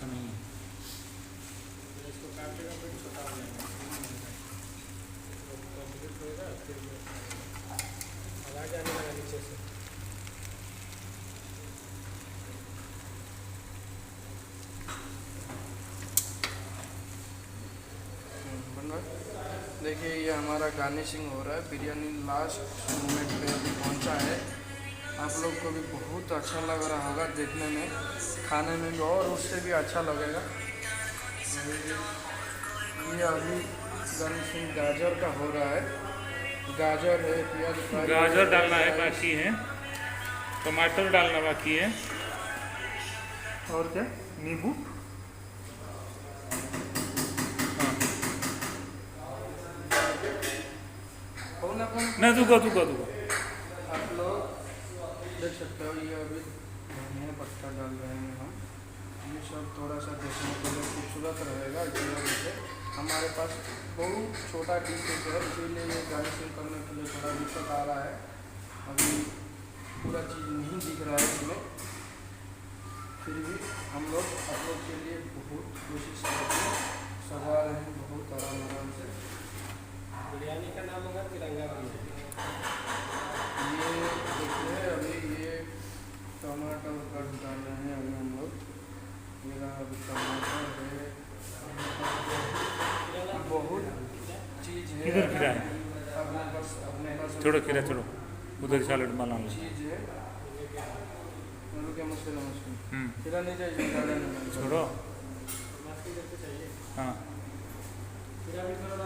अच्छा नहीं है। इसको काटेगा फिर छोटा हो जाएगा, कंप्लीट होएगा फिर आवाज़ आने लगा नीचे से। देखिए ये हमारा गार्निशिंग हो रहा है, बिरयानी लास्ट मोमेंट पे अभी पहुंचा है। आप लोग को भी बहुत अच्छा लग रहा होगा देखने में, खाने में भी और उससे भी अच्छा लगेगा। ये अभी गार्निशिंग गाजर का हो रहा है, गाजर है, प्याज फ्राई, गाजर डालना है बाकी है, टमाटर डालना बाकी है, और क्या नींबू। नहीं दुखा आप लोग देख सकते हो, ये अभी धनिया पत्ता डाल रहे हैं हम। ये सब थोड़ा सा देखने के लिए खूबसूरत रहेगा, इसी वजह से हमारे पास बहुत छोटा डिशेज है, इसीलिए ये गार्निशिंग करने के लिए थोड़ा दिक्कत आ रहा है। अभी पूरा चीज़ नहीं दिख रहा है इसमें, फिर भी हम लोग आप लोग के लिए बहुत कोशिश करके सजा रहे हैं, बहुत आराम से। बिरयानी का नाम होगा तिरंगा बिरयानी। ये देखिए अभी ये टमाटर कट डाल रहे हैं अभी हम लोग। मेरा अभी टमाटर है, बहुत चीज़ है। इधर खीरा है, अपने पास छोड़ो खीरा छोड़ो, उधर सैलेड बना लो। चीज़ है। आलू क्या मसाला मछली खीरा नहीं चाहिए, छोड़ो। मछली जब चाहिए हाँ फिर अभी थोड़ा